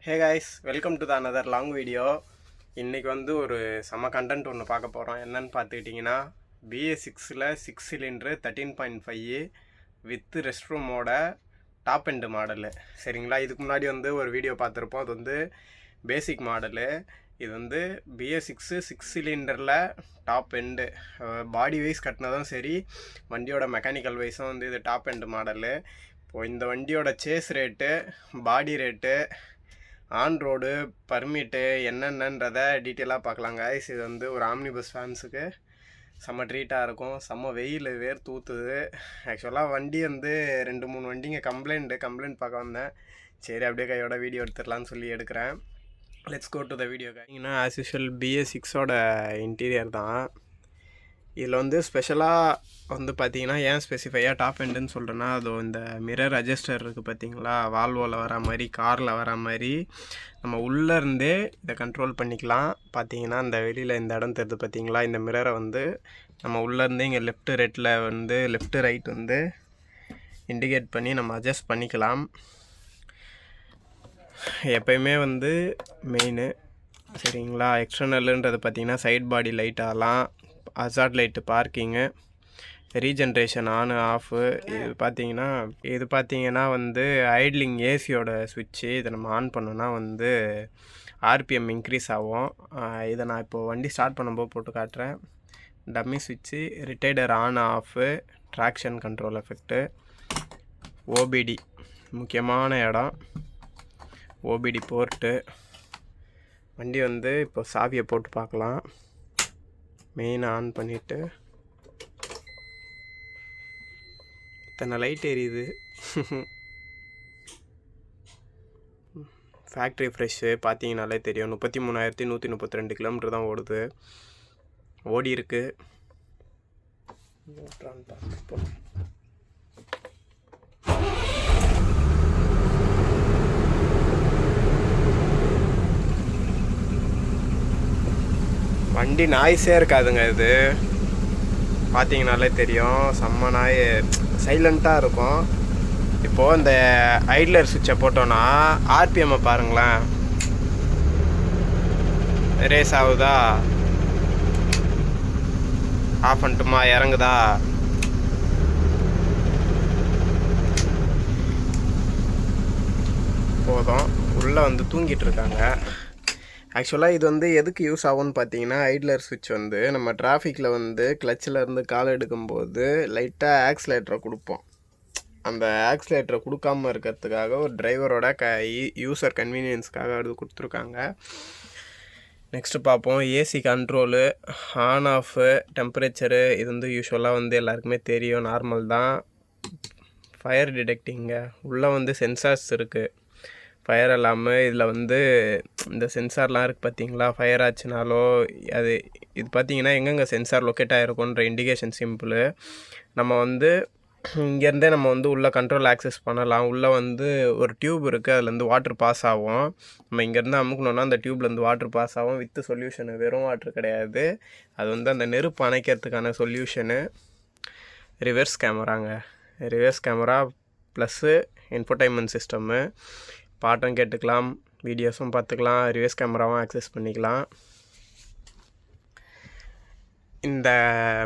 Hey guys, welcome to the another long video. இன்றைக்கி வந்து ஒரு செம கண்டென்ட் ஒன்று பார்க்க போகிறோம். என்னென்னு பார்த்துக்கிட்டிங்கன்னா, BS6ல் 6 சிலிண்ட்ரு 13.5 வித் ரெஸ்ட் ரூமோட டாப் எண்டு மாடலு. சரிங்களா, இதுக்கு முன்னாடி வந்து ஒரு வீடியோ பார்த்துருப்போம். அது வந்து பேசிக் மாடலு. இது வந்து BS6 6 சிலிண்டரில் டாப் எண்டு பாடி வைஸ் கட்டினதும் சரி, வண்டியோட மெக்கானிக்கல் வைஸும் வந்து இது டாப் எண்டு மாடலு. இப்போது இந்த வண்டியோட chassis rate, body rate, on road permit என்னென்னன்றதை டீட்டெயிலாக பார்க்கலாங்க. இது வந்து ஒரு ஆம்னி பஸ் ஃபேன்ஸுக்கு செம்ம ட்ரீட்டாக இருக்கும். செம்ம வெயில் வேர் தூத்துது. ஆக்சுவலாக வண்டி வந்து 2-3 வண்டிங்க கம்ப்ளைண்ட் பார்க்க வந்தேன். சரி, அப்படியே கையோட வீடியோ எடுத்துடலான்னு சொல்லி எடுக்கிறேன். Let's go to the video. பார்த்தீங்கன்னா ஆஸ் யூஷுவல் BS6ஓட இன்டீரியர் தான். இதில் வந்து ஸ்பெஷலாக வந்து பார்த்தீங்கன்னா, ஏன் ஸ்பெசிஃபையாக டாப் எண்டுன்னு சொல்கிறேன்னா, அது இந்த மிரர் அட்ஜஸ்டர் இருக்குது பார்த்தீங்களா, வால்வோவில் வர மாதிரி, காரில் வர மாதிரி நம்ம உள்ளேருந்தே இதை கண்ட்ரோல் பண்ணிக்கலாம். பார்த்தீங்கன்னா இந்த வெளியில் இந்த இடம் தெரியுது பார்த்தீங்களா, இந்த மிரரை வந்து நம்ம உள்ளேருந்தே இங்கே லெஃப்ட்டு ரைட் வந்து இண்டிகேட் பண்ணி நம்ம அட்ஜஸ்ட் பண்ணிக்கலாம். எப்பயுமே வந்து மெயினு சரிங்களா. எக்ஸ்டர்னல்ன்றது பார்த்திங்கன்னா சைட் பாடி லைட் ஆகலாம், hazard light, parking, regeneration on off. இது பார்த்தீங்கன்னா வந்து ஐட்லிங் ஏசியோட சுவிட்சு. இதை நம்ம ஆன் பண்ணோன்னா வந்து RPM இன்க்ரீஸ் ஆகும். இதை நான் இப்போது வண்டி ஸ்டார்ட் பண்ணும்போது போட்டு காட்டுறேன். டம்மி சுவிட்சு, retarder on off, traction control effect, OBD முக்கியமான இடம், OBD போர்ட்டு. வண்டி வந்து இப்போ சாவியை போட்டு பார்க்கலாம். மெயினை ஆன் பண்ணிவிட்டு இத்தனை லைட் எரியுது. ஃபேக்ட்ரி ஃப்ரெஷ்ஷு பார்த்தீங்கனாலே தெரியும். 33,132 கிலோமீட்டர் தான் ஓடுது, ஓடி இருக்கு. வண்டி நாய்ஸே இருக்காதுங்க. இது பார்த்தீங்கனாலே தெரியும், செம்ம நாய், சைலண்ட்டாக இருக்கும். இப்போது இந்த ஐட்லர் சுவிட்சை போட்டோன்னா RPMஐ பாருங்களேன், ரேஸ் ஆகுதா, ஆஃப் பண்ணிட்டுமா, இறங்குதா. போதும், உள்ளே வந்து தூங்கிட்டு இருக்காங்க. ஆக்சுவலாக இது வந்து எதுக்கு யூஸ் ஆகும்னு பார்த்தீங்கன்னா, ஐட்லர் சுவிட்ச் வந்து நம்ம டிராஃபிக்கில் வந்து கிளச்சில் இருந்து கால் எடுக்கும்போது லைட்டாக ஆக்சிலேட்டரை கொடுப்போம். அந்த ஆக்சிலேட்டரை கொடுக்காமல் இருக்கிறதுக்காக ஒரு டிரைவரோட யூசர் கன்வீனியன்ஸ்க்காக அது கொடுத்துருக்காங்க. நெக்ஸ்ட்டு பார்ப்போம். AC control, on off, temperature. இது வந்து யூஸ்வலாக வந்து எல்லாருக்குமே தெரியும், நார்மல் தான். ஃபயர் டிடெக்டிங்க, உள்ளே வந்து சென்சார்ஸ் இருக்குது. ஃபயர் அலாமு, இதில் வந்து இந்த சென்சார்லாம் இருக்குது பார்த்தீங்களா, ஃபயர் ஆச்சுனாலோ இது பார்த்தீங்கன்னா எங்கெங்கே சென்சார் லொக்கேட் ஆகிருக்குன்ற இண்டிகேஷன் சிம்பிளு. நம்ம வந்து இங்கேருந்தே நம்ம வந்து உள்ளே கண்ட்ரோல் ஆக்சஸ் பண்ணலாம். உள்ளே வந்து ஒரு டியூப் இருக்குது, அதுலேருந்து வாட்ரு பாஸ் ஆகும். நம்ம இங்கேருந்து அமுக்கணுன்னா அந்த டியூப்லேருந்து வாட்ரு பாஸ் ஆகும் வித் சொல்யூஷனு, வெறும் வாட்ரு கிடையாது. அது வந்து அந்த நெருப்பு அணைக்கிறதுக்கான solution. Reverse camera plus infotainment system. பாட்டும் கேட்டுக்கலாம், வீடியோஸும் பார்த்துக்கலாம், ரிவர்ஸ் கேமராவும் ஆக்சஸ் பண்ணிக்கலாம். இந்த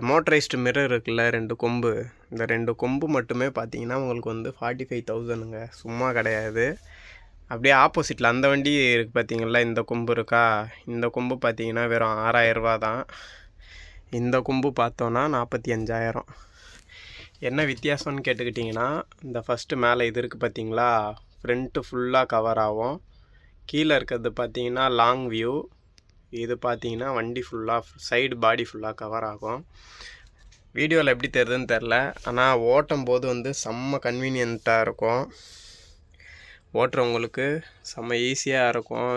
மோட்டரைஸ்டு மிரர் இருக்குல்ல, 2 கொம்பு, இந்த 2 கொம்பு மட்டுமே பார்த்தீங்கன்னா உங்களுக்கு வந்து 45,000ங்க, சும்மா கிடையாது. அப்படியே ஆப்போசிட்டில் அந்த வண்டி இருக்குது பார்த்தீங்களா, இந்த கொம்பு இருக்கா, இந்த கொம்பு பார்த்தீங்கன்னா வெறும் 6,000 ரூபா தான். இந்த கொம்பு பார்த்தோன்னா 45,000. என்ன வித்தியாசம்னு கேட்டுக்கிட்டிங்கன்னா, இந்த ஃபஸ்ட்டு மேலே இது இருக்குது பார்த்தீங்களா, ஃப்ரண்ட்டு ஃபுல்லாக கவர் ஆகும். கீழே இருக்கிறது பார்த்தீங்கன்னா லாங் வியூ. இது பார்த்தீங்கன்னா வண்டி ஃபுல்லாக சைடு பாடி ஃபுல்லாக கவர் ஆகும். வீடியோவில் எப்படி தெரியுதுன்னு தெரில, ஆனால் ஓட்டும் போது வந்து செம்ம கன்வீனியண்ட்டாக இருக்கும். ஓட்டுறவங்களுக்கு செம்ம ஈஸியாக இருக்கும்.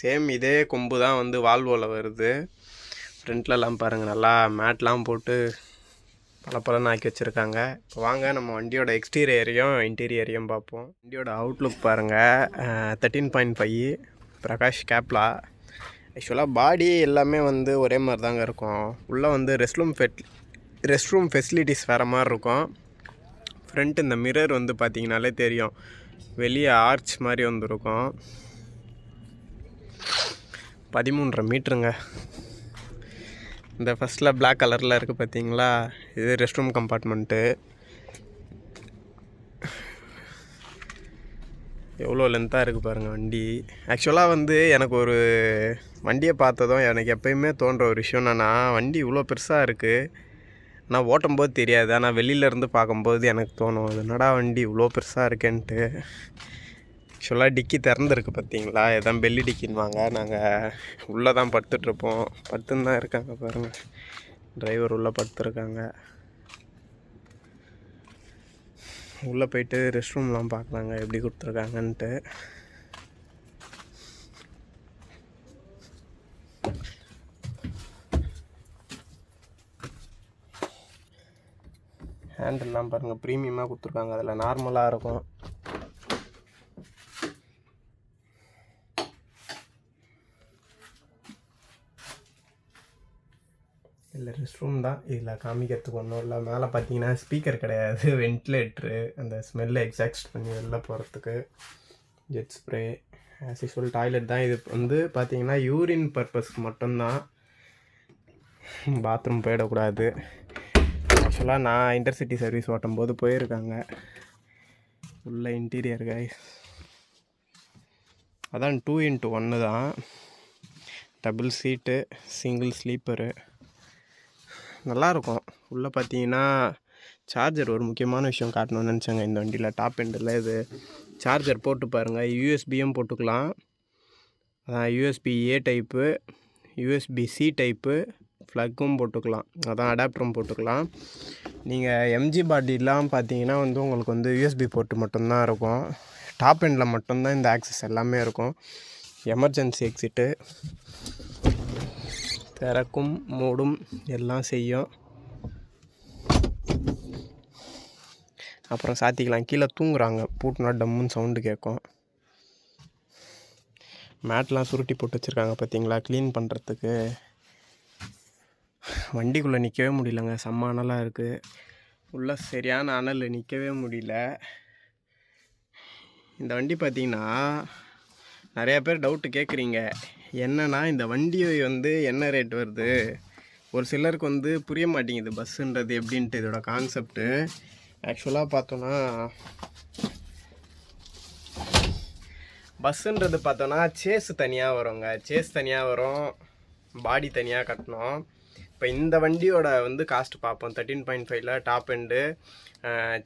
சேம் இதே கொம்பு தான் வந்து வால்வோவில் வருது. ஃப்ரண்ட்லலாம் பாருங்கள், நல்லா மேட்லாம் போட்டு பலப்பலன்னு ஆக்கி வச்சுருக்காங்க. இப்போ வாங்க நம்ம வண்டியோட எக்ஸ்டீரியரையும் இன்டீரியரையும் பார்ப்போம். வண்டியோட அவுட்லுக் பாருங்கள், 13.5 பிரகாஷ் கேப்லா. ஆக்சுவலாக பாடி எல்லாமே வந்து ஒரே மாதிரி தாங்க இருக்கும். உள்ளே வந்து ரெஸ்ட் ரூம் ஃபெசிலிட்டிஸ் வேறு மாதிரி இருக்கும். ஃப்ரண்ட் இந்த மிரர் வந்து பார்த்திங்கனாலே தெரியும், வெளியே ஆர்ச் மாதிரி வந்துருக்கும். 13.5 மீட்டருங்க. இந்த ஃபஸ்ட்டில் பிளாக் கலரில் இருக்குது பார்த்தீங்களா, இது ரெஸ்ட் ரூம் கம்பார்ட்மெண்ட்டு. எவ்வளோ லென்த்தாக இருக்குது பாருங்கள் வண்டி. ஆக்சுவலாக வந்து எனக்கு ஒரு வண்டியை பார்த்ததும் எனக்கு எப்போயுமே தோன்ற ஒரு விஷயம் என்னென்னா, வண்டி இவ்வளோ பெருசாக இருக்குது, ஆனால் ஓட்டும்போது தெரியாது. ஆனால் வெளியிலேருந்து பார்க்கும்போது எனக்கு தோணும், அது என்னடா வண்டி இவ்வளோ பெருசாக இருக்கேன்ட்டு. ஆக்சுவலாக டிக்கி திறந்துருக்கு பார்த்தீங்களா, எதான் பெல்லி டிக்கின்வாங்க. நாங்கள் உள்ளே தான் படுத்துட்ருப்போம். படுத்துன்னு தான் இருக்காங்க பாருங்கள், டிரைவர் உள்ளே படுத்துருக்காங்க. உள்ளே போயிட்டு ரெஸ்ட் ரூம்லாம் பார்க்கலாங்க எப்படி கொடுத்துருக்காங்கன்ட்டு. ஹேண்டில்லாம் பாருங்கள் ப்ரீமியமாக கொடுத்துருக்காங்க, அதில் நார்மலாக இருக்கும். இல்லை ரெஸ்ட் ரூம் தான், இதில் காமிக்கிறதுக்கு ஒன்றும் இல்லை. மேலே பார்த்தீங்கன்னா ஸ்பீக்கர் கிடையாது, வென்டிலேட்ரு, அந்த ஸ்மெல்லை எக்ஸாக்ட் பண்ணி வெளில போகிறதுக்கு jet spray. As usual toilet தான். இது வந்து பார்த்தீங்கன்னா யூரின் பர்பஸ்க்கு மட்டும்தான், பாத்ரூம் போயிடக்கூடாது. ஆக்சுவலாக நான் இன்டர்சிட்டி சர்வீஸ் ஓட்டும் போது போயிருக்காங்க. உள்ள இன்டீரியர் கைஸ் அதான் 2x1 தான், டபுள் சீட்டு, சிங்கிள் ஸ்லீப்பரு, நல்லாயிருக்கும். உள்ளே பார்த்தீங்கன்னா சார்ஜர், ஒரு முக்கியமான விஷயம் காட்டணும்னு நினச்சாங்க இந்த வண்டியில். டாப் எண்டில் இது சார்ஜர் போட்டு பாருங்கள், யூஎஸ்பியும் போட்டுக்கலாம். அதான் யூஎஸ்பி-A டைப்பு, யூஎஸ்பி-C டைப்பு, ஃப்ளக்கும் போட்டுக்கலாம், அதான் அடாப்டரும் போட்டுக்கலாம். நீங்கள் எம்ஜி பாடிலாம் பார்த்தீங்கன்னா வந்து உங்களுக்கு வந்து யூஎஸ்பி போர்ட்டு மட்டும்தான் இருக்கும். டாப் எண்டில் மட்டும்தான் இந்த ஆக்சஸ் எல்லாமே இருக்கும். எமர்ஜென்சி எக்ஸிட்டு திறக்கும் மூடும் எல்லாம் செய்யும். அப்புறம் சாத்திக்கலாம். கீழே தூங்குறாங்க, பூட்டினா டம்முன்னு சவுண்டு கேட்கும். மேட்லாம் சுருட்டி போட்டு வச்சுருக்காங்க பார்த்தீங்களா, க்ளீன் பண்ணுறதுக்கு. வண்டிக்குள்ளே நிற்கவே முடியலங்க, செம்ம அனலாக இருக்குது. உள்ளே சரியான அனல், நிற்கவே முடியல. இந்த வண்டி பார்த்தீங்கன்னா நிறையா பேர் டவுட்டு கேட்குறீங்க, என்னென்னா இந்த வண்டி வந்து என்ன ரேட் வருது. ஒரு சிலருக்கு வந்து புரிய மாட்டேங்குது பஸ்ஸுன்றது எப்படின்ட்டு, இதோட கான்செப்ட்டு. ஆக்சுவலாக பார்த்தோன்னா பஸ்ஸுன்றது பார்த்தோன்னா சேஸு தனியாக வருங்க, சேஸ் தனியாக வரும், பாடி தனியாக கட்டணும். இப்போ இந்த வண்டியோட வந்து காஸ்ட் பார்ப்போம். 13.5ல் டாப் எண்டு,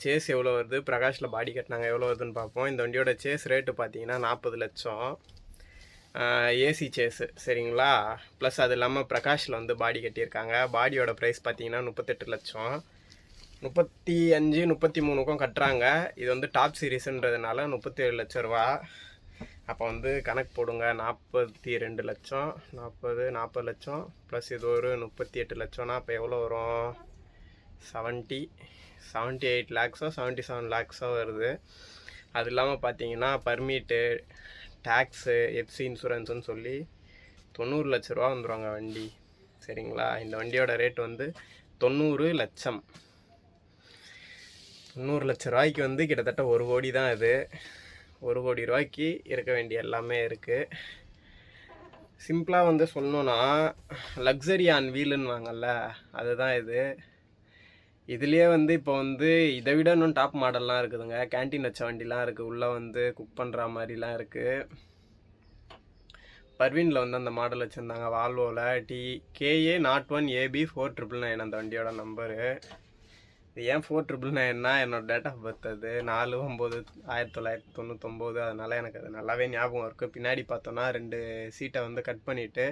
சேஸ் எவ்வளோ வருது, பிரகாஷில் பாடி கட்டினாங்க எவ்வளோ வருதுன்னு பார்ப்போம். இந்த வண்டியோட சேஸ் ரேட்டு பார்த்தீங்கன்னா 40 லட்சம், ஏசி சேஸு சரிங்களா. ப்ளஸ் அது இல்லாமல் பிரகாஷில் வந்து பாடி கட்டியிருக்காங்க. பாடியோட ப்ரைஸ் பார்த்தீங்கன்னா 38 லட்சம். 35 33க்கும் கட்டுறாங்க. இது வந்து டாப் சீரீஸுன்றதுனால 37 லட்ச ரூபா. அப்போ வந்து கணக்கு போடுங்க, 42 லட்சம், 40 லட்சம் ப்ளஸ் இது ஒரு 38 லட்சம்னா அப்போ எவ்வளோ வரும், 78 லேக்ஸோ 77 லேக்ஸோ வருது. அது இல்லாமல் பார்த்தீங்கன்னா பர்மிட்டு, டேக்ஸு, எஃப்சி இன்சூரன்ஸுன்னு சொல்லி 90 லட்ச ரூபா வந்துடுவாங்க வண்டி சரிங்களா. இந்த வண்டியோட ரேட் வந்து 90 லட்சம். 90 லட்ச ரூபாய்க்கு வந்து கிட்டத்தட்ட 1 கோடி தான். இது 1 கோடி ரூபாய்க்கு இருக்க வேண்டிய எல்லாமே இருக்குது. சிம்பிளாக வந்து சொல்லணுன்னா லக்ஸரி ஆன் வீலுன்னு வாங்கல்ல, அதுதான் இது. இதுலேயே வந்து இப்போ வந்து இதை விட இன்னும் டாப் மாடல்லாம் இருக்குதுங்க. கேன்டீன் வச்ச வண்டிலாம் இருக்குது, உள்ளே வந்து குக் பண்ணுற மாதிரிலாம் இருக்குது. பர்வீனில் வந்து அந்த மாடல் வச்சுருந்தாங்க, வால்வோவில். KA01AB 4999 அந்த வண்டியோட நம்பரு. இது ஏன் 4999னா என்னோடய டேட் ஆஃப் பர்த், அது 4/9/1999. அதனால் எனக்கு அது நல்லாவே ஞாபகம் இருக்குது. பின்னாடி பார்த்தோன்னா 2 சீட்டை வந்து கட் பண்ணிவிட்டு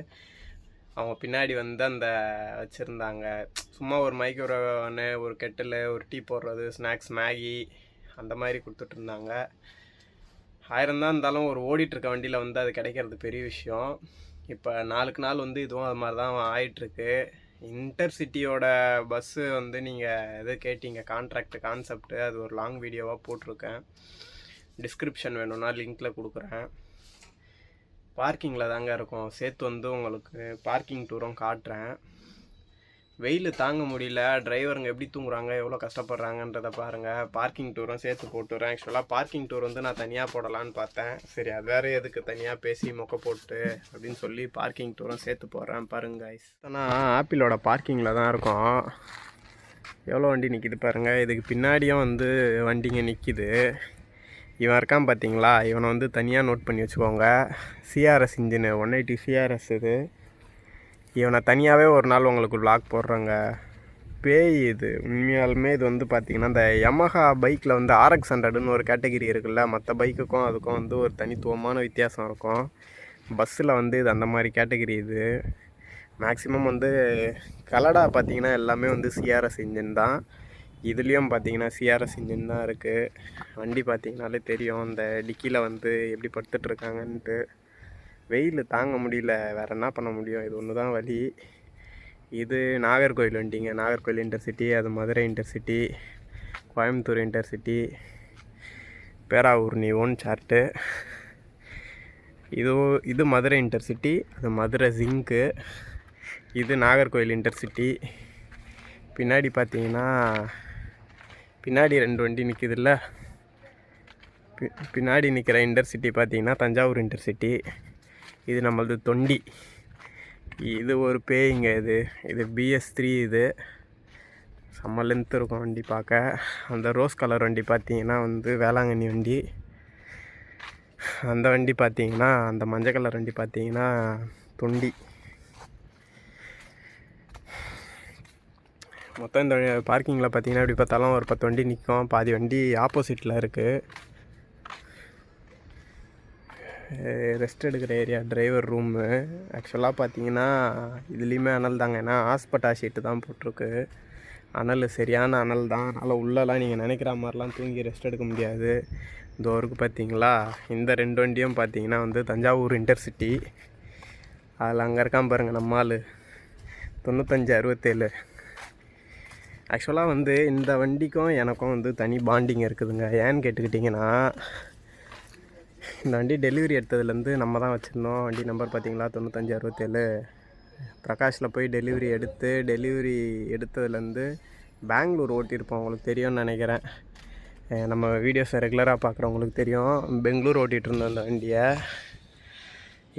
அவங்க பின்னாடி வந்து அந்த வச்சுருந்தாங்க, சும்மா ஒரு மைக்ரோவனு, ஒரு கெட்டில், ஒரு டீ போடுறது, ஸ்நாக்ஸ், மேகி அந்த மாதிரி கொடுத்துட்ருந்தாங்க. 1000 தான் இருந்தாலும் ஒரு ஓடிட்டுருக்க வண்டியில் வந்து அது கிடைக்கிறது பெரிய விஷயம். இப்போ நாளுக்கு நாள் வந்து இதுவும் அது மாதிரி தான் ஆகிட்டுருக்கு. இன்டர்சிட்டியோட பஸ்ஸு வந்து நீங்கள் எது கேட்டீங்க, கான்செப்ட்டு, அது ஒரு லாங் வீடியோவாக போட்டிருக்கேன். டிஸ்கிரிப்ஷன் வேணும்னா லிங்க்கில் கொடுக்குறேன். பார்க்கிங்கில் தாங்க இருக்கும். சேர்த்து வந்து உங்களுக்கு பார்க்கிங் டூரும் காட்டுறேன். வெயில் தாங்க முடியல. டிரைவருங்க எப்படி தூங்குறாங்க, எவ்வளோ கஷ்டப்படுறாங்கன்றதை பாருங்கள். பார்க்கிங் டூரும் சேர்த்து போட்டுறேன். ஆக்சுவலாக பார்க்கிங் டூர் வந்து நான் தனியாக போடலான்னு பார்த்தேன். சரி அது வேறு எதுக்கு தனியாக பேசி மொக்க போட்டு அப்படின்னு சொல்லி பார்க்கிங் டூரும் சேர்த்து போடுறேன் பாருங்க கைஸ். ஆனால் ஆப்பிளோட பார்க்கிங்கில் தான் இருக்கும். எவ்வளோ வண்டி நிற்கிது பாருங்கள். இதுக்கு பின்னாடியும் வந்து வண்டிங்க நிற்கிது. இவன் இருக்கான் பார்த்தீங்களா, இவனை வந்து தனியாக நோட் பண்ணி வச்சுக்கோங்க. சிஆர்எஸ் இன்ஜினு 180 சிஆர்எஸ் இது. இவனை தனியாகவே ஒரு நாள் உங்களுக்கு vlog போடுறேங்க. பேய் இது உண்மையாலுமே. இது வந்து பார்த்திங்கன்னா இந்த யமஹா பைக்கில் வந்து RX 100ன்னு ஒரு கேட்டகிரி இருக்குல்ல, மற்ற பைக்குக்கும் அதுக்கும் வந்து ஒரு தனித்துவமான வித்தியாசம் இருக்கும். பஸ்ஸில் வந்து இது அந்த மாதிரி கேட்டகிரி. இது மேக்ஸிமம் வந்து கலடா பார்த்திங்கன்னா எல்லாமே வந்து சிஆர்எஸ் இன்ஜின் தான். இதுலேயும் பார்த்திங்கன்னா சிஆர்எஸ் இன்ஜின் தான் இருக்குது. வண்டி பார்த்திங்கனாலே தெரியும் இந்த டிக்கியில் வந்து எப்படி படுத்துட்ருக்காங்கன்ட்டு. வெயில் தாங்க முடியல, வேறு என்ன பண்ண முடியும், இது ஒன்று தான் வழி. இது நாகர்கோவில் வண்டிங்க. நாகர்கோவில் இன்டர்சிட்டி, அது மதுரை இன்டர்சிட்டி, கோயம்புத்தூர் இன்டர்சிட்டி, பேராவூர் நீ ஓன் சார்ட்டு. இது மதுரை இன்டர்சிட்டி, அது மதுரை ஜிங்க்கு. இது நாகர்கோவில் இன்டர்சிட்டி. பின்னாடி பார்த்தீங்கன்னா பின்னாடி 2 வண்டி நிற்கிதுல்ல, பின்னாடி நிற்கிற இன்டர்சிட்டி பார்த்தீங்கன்னா தஞ்சாவூர் இன்டர்சிட்டி. இது நம்மளது தொண்டி. இது ஒரு பேய்ங்க. இது BS3. இது செம்ம லென்த் இருக்கும் வண்டி பார்க்க. அந்த ரோஸ் கலர் வண்டி பார்த்தீங்கன்னா வந்து வேளாங்கண்ணி வண்டி. அந்த வண்டி பார்த்தீங்கன்னா, அந்த மஞ்சள் கலர் வண்டி பார்த்தீங்கன்னா தொண்டி. மொத்தம் இந்த பார்க்கிங்கில் பார்த்தீங்கன்னா எப்படி பார்த்தாலும் ஒரு 10 வண்டி நிற்கும். பாதி வண்டி ஆப்போசிட்டில் இருக்குது. ரெஸ்ட் எடுக்கிற ஏரியா, டிரைவர் ரூமு. ஆக்சுவலாக பார்த்தீங்கன்னா இதுலேயுமே அனல் தாங்க. ஏன்னா ஹாஸ்பிட்டா ஷீட்டு தான் போட்டிருக்கு. அனல் சரியான அனல் தான். அதனால் உள்ளெல்லாம் நீங்கள் நினைக்கிற மாதிரிலாம் தூங்கி ரெஸ்ட் எடுக்க முடியாது. இந்த ஊருக்கு பார்த்தீங்களா, இந்த 2 வண்டியும் பார்த்தீங்கன்னா வந்து தஞ்சாவூர் இன்டர்சிட்டி. அதில் அங்கே இருக்கான் பாருங்கள் நம்ம ஆள் 9567. ஆக்சுவலாக வந்து இந்த வண்டிக்கும் எனக்கும் வந்து தனி பாண்டிங் இருக்குதுங்க. ஏன்னு கேட்டுக்கிட்டிங்கன்னா, இந்த வண்டி டெலிவரி எடுத்ததுலேருந்து நம்ம தான் வச்சுருந்தோம். வண்டி நம்பர் பார்த்தீங்களா 9567. பிரகாஷில் போய் டெலிவரி எடுத்ததுலேருந்து பெங்களூர் ஓட்டியிருப்போம். உங்களுக்கு தெரியும்னு நினைக்கிறேன். நம்ம வீடியோஸை ரெகுலராக பார்க்குறவங்களுக்கு தெரியும். பெங்களூர் ஓட்டிகிட்டு இருந்தோம் இந்த வண்டியை.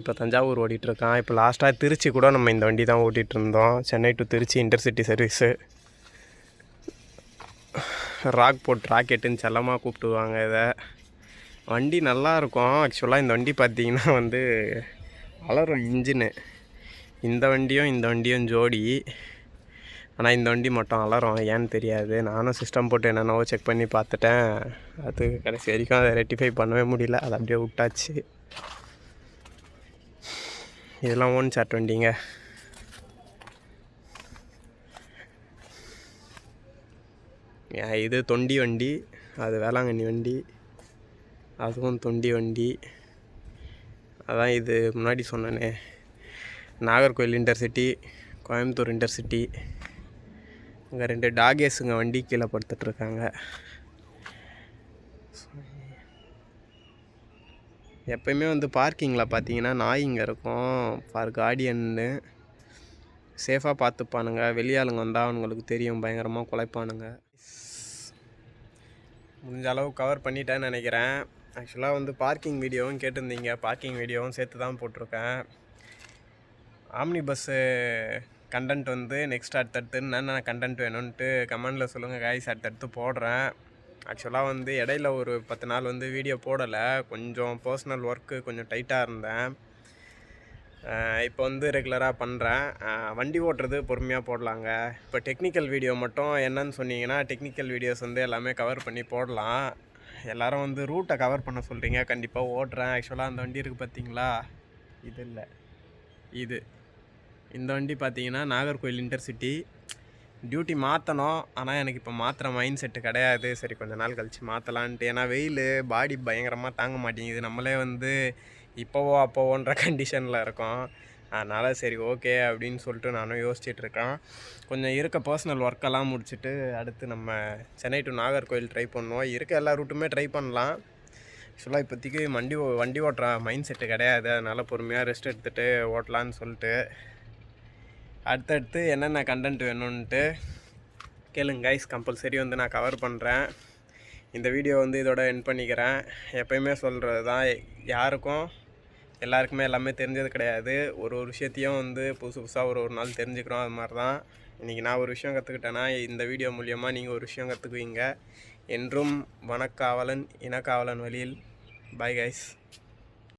இப்போ தஞ்சாவூர் ஓட்டிகிட்ருக்கான். இப்போ லாஸ்ட்டாக திருச்சி கூட நம்ம இந்த வண்டி தான் ஓட்டிகிட்டு இருந்தோம். Chennai to Trichy intercity service. ராக்கெட்டுன்னு செல்லமாக கூப்பிட்டுவாங்க இதை. வண்டி நல்லாயிருக்கும். ஆக்சுவலாக இந்த வண்டி பார்த்திங்கன்னா வந்து அலறும் இன்ஜினு. இந்த வண்டியும் ஜோடி. ஆனால் இந்த வண்டி மட்டும் அலறும், ஏன்னு தெரியாது. நானும் சிஸ்டம் போட்டு என்னென்னவோ செக் பண்ணி பார்த்துட்டேன். அது கடைசி வரைக்கும் அதை ரெக்டிஃபை பண்ணவே முடியல. அதை அப்படியே விட்டாச்சு. இதெல்லாம் ஓன் சாட் வண்டிங்க. இது தொண்டி வண்டி, அது வேளாங்கண்ணி வண்டி, அதுவும் தொண்டி வண்டி. அதான் இது முன்னாடி சொன்னேனே, நாகர்கோவில் இன்டர்சிட்டி, கோயம்புத்தூர் இன்டர்சிட்டி. அங்கே 2 டாகேஸுங்க வண்டி கீழே படுத்துட்ருக்காங்க. எப்போயுமே வந்து பார்க்கிங்கில் பார்த்தீங்கன்னா நாய்ங்க இருக்கும். ஃபார் கார்டியன்னு சேஃபாக பார்த்துப்பானுங்க. வெளியாளுங்க வந்தால் அவனுங்களுக்கு தெரியும், பயங்கரமாக குலைப்பானுங்க. முடிஞ்ச அளவு கவர் பண்ணிட்டேன்னு நினைக்கிறேன். ஆக்சுவலாக வந்து பார்க்கிங் வீடியோவும் கேட்டிருந்தீங்க. பார்க்கிங் வீடியோவும் சேர்த்து தான் போட்டிருக்கேன். ஆம்னி பஸ்ஸு கண்டென்ட் வந்து நெக்ஸ்ட் அடுத்தடுத்து என்னென்ன கண்டென்ட் வேணும்ன்ட்டு கமெண்டில் சொல்லுங்கள் காய்ஸ். அடுத்தடுத்து போடுறேன். ஆக்சுவலாக வந்து இடையில ஒரு 10 நாள் வந்து வீடியோ போடலை. கொஞ்சம் பர்சனல் ஒர்க்கு கொஞ்சம் டைட்டாக இருந்தேன். இப்போ வந்து ரெகுலராக பண்ணுறேன். வண்டி ஓட்டுறது பொறுமையாக போடலாங்க. இப்போ டெக்னிக்கல் வீடியோ மட்டும் என்னன்னு சொன்னீங்கன்னா, டெக்னிக்கல் வீடியோஸ் வந்து எல்லாமே கவர் பண்ணி போடலாம். எல்லோரும் வந்து ரூட்டை கவர் பண்ண சொல்கிறீங்க. கண்டிப்பாக ஓட்டுறேன். ஆக்சுவலாக அந்த வண்டி இருக்குது பார்த்தீங்களா, இது இல்லை, இந்த வண்டி பார்த்தீங்கன்னா நாகர்கோவில் இன்டர்சிட்டி. டியூட்டி மாற்றணும், ஆனால் எனக்கு இப்போ மாற்றுற மைண்ட் செட்டு கிடையாது. சரி கொஞ்ச நாள் கழித்து மாற்றலான்ட்டு. ஏன்னா வெயில் பாடி பயங்கரமாக தாங்க மாட்டேங்குது. நம்மளே வந்து இப்போவோ அப்போவோன்ற கண்டிஷனில் இருக்கோம். அதனால் சரி ஓகே அப்படின்னு சொல்லிட்டு நானும் யோசிச்சிட்ருக்கேன். கொஞ்சம் இருக்க பர்சனல் ஒர்க்கெல்லாம் முடிச்சுட்டு அடுத்து நம்ம சென்னை டு நாகர்கோவில் ட்ரை பண்ணுவோம். இருக்க எல்லா ரூட்டுமே ட்ரை பண்ணலாம். ஆக்சுவலாக இப்போதைக்கு வண்டி ஓட்டுற மைண்ட் செட்டு கிடையாது. அதனால் பொறுமையாக ரெஸ்ட் எடுத்துகிட்டு ஓட்டலான்னு சொல்லிட்டு அடுத்தடுத்து என்னென்ன கண்டென்ட் வேணும்ன்ட்டு கேளுங்க கைஸ். கம்பல்சரி வந்து நான் கவர் பண்ணுறேன். இந்த வீடியோ வந்து இதோட எண்ட் பண்ணிக்கிறேன். எப்பயுமே சொல்கிறது தான், யாருக்கும் எல்லாருக்குமே எல்லாமே தெரிஞ்சது கிடையாது. ஒரு விஷயத்தையும் வந்து புதுசு புதுசாக ஒரு நாள் தெரிஞ்சுக்கிறோம். அது மாதிரி தான் இன்றைக்கி நான் ஒரு விஷயம் கற்றுக்கிட்டேன்னா இந்த வீடியோ மூலியமாக நீங்கள் ஒரு விஷயம் கற்றுக்குவீங்க. என்றும் வனக்காவலன் இனக்காவலன் வழியில். Bye guys.